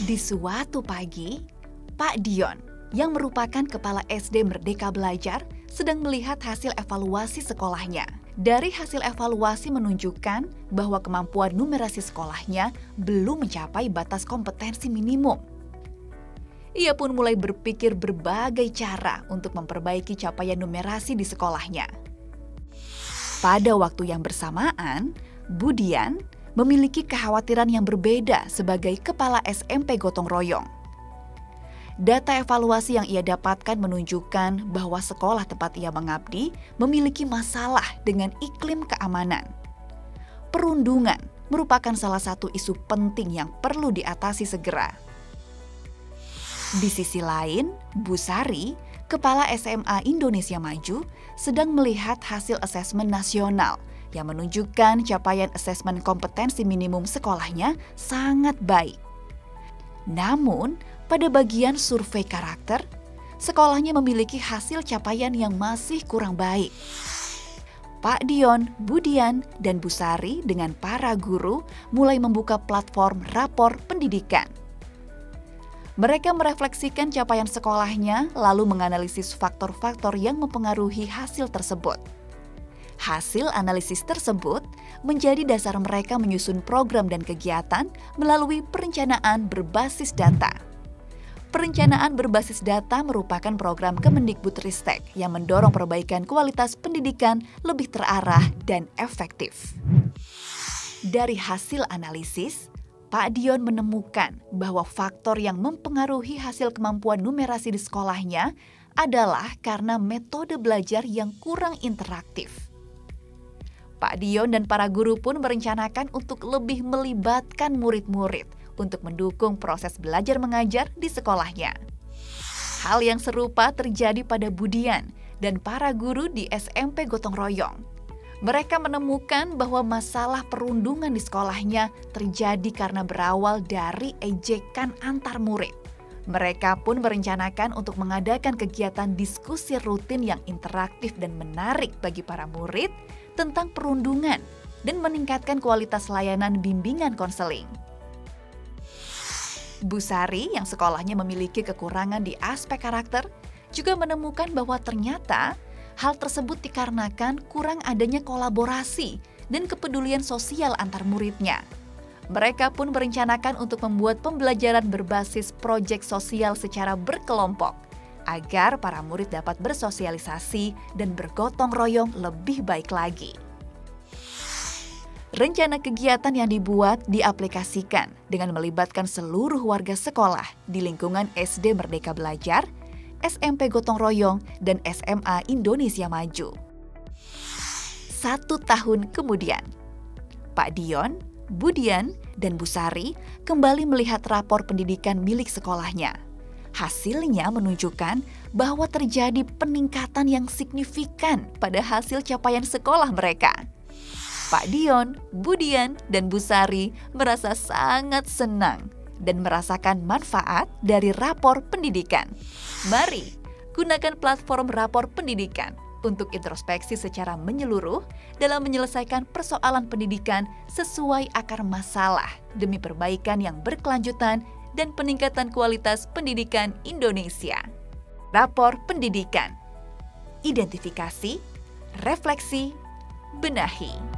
Di suatu pagi, Pak Dion, yang merupakan kepala SD Merdeka Belajar, sedang melihat hasil evaluasi sekolahnya. Dari hasil evaluasi menunjukkan bahwa kemampuan numerasi sekolahnya belum mencapai batas kompetensi minimum. Ia pun mulai berpikir berbagai cara untuk memperbaiki capaian numerasi di sekolahnya. Pada waktu yang bersamaan, Budian memiliki kekhawatiran yang berbeda sebagai kepala SMP Gotong Royong. Data evaluasi yang ia dapatkan menunjukkan bahwa sekolah tempat ia mengabdi memiliki masalah dengan iklim keamanan. Perundungan merupakan salah satu isu penting yang perlu diatasi segera. Di sisi lain, Bu Sari, kepala SMA Indonesia Maju, sedang melihat hasil asesmen nasional yang menunjukkan capaian asesmen kompetensi minimum sekolahnya sangat baik. Namun, pada bagian survei karakter, sekolahnya memiliki hasil capaian yang masih kurang baik. Pak Dion, Budian, dan Bu Sari dengan para guru mulai membuka platform rapor pendidikan. Mereka merefleksikan capaian sekolahnya lalu menganalisis faktor-faktor yang mempengaruhi hasil tersebut. Hasil analisis tersebut menjadi dasar mereka menyusun program dan kegiatan melalui perencanaan berbasis data. Perencanaan berbasis data merupakan program Kemendikbudristek yang mendorong perbaikan kualitas pendidikan lebih terarah dan efektif. Dari hasil analisis, Pak Dion menemukan bahwa faktor yang mempengaruhi hasil kemampuan numerasi di sekolahnya adalah karena metode belajar yang kurang interaktif. Pak Dion dan para guru pun merencanakan untuk lebih melibatkan murid-murid untuk mendukung proses belajar mengajar di sekolahnya. Hal yang serupa terjadi pada Budian dan para guru di SMP Gotong Royong. Mereka menemukan bahwa masalah perundungan di sekolahnya terjadi karena berawal dari ejekan antar murid. Mereka pun merencanakan untuk mengadakan kegiatan diskusi rutin yang interaktif dan menarik bagi para murid tentang perundungan dan meningkatkan kualitas layanan bimbingan konseling. Bu Sari yang sekolahnya memiliki kekurangan di aspek karakter juga menemukan bahwa ternyata hal tersebut dikarenakan kurang adanya kolaborasi dan kepedulian sosial antar muridnya. Mereka pun merencanakan untuk membuat pembelajaran berbasis proyek sosial secara berkelompok agar para murid dapat bersosialisasi dan bergotong royong lebih baik lagi. Rencana kegiatan yang dibuat diaplikasikan dengan melibatkan seluruh warga sekolah di lingkungan SD Merdeka Belajar, SMP Gotong Royong, dan SMA Indonesia Maju. 1 tahun kemudian, Pak Dion, Budian, dan Bu Sari kembali melihat rapor pendidikan milik sekolahnya. Hasilnya menunjukkan bahwa terjadi peningkatan yang signifikan pada hasil capaian sekolah mereka. Pak Dion, Budian, dan Bu Sari merasa sangat senang dan merasakan manfaat dari rapor pendidikan. Mari gunakan platform rapor pendidikan untuk introspeksi secara menyeluruh dalam menyelesaikan persoalan pendidikan sesuai akar masalah demi perbaikan yang berkelanjutan dan peningkatan kualitas pendidikan Indonesia. Rapor pendidikan. Identifikasi, refleksi, benahi.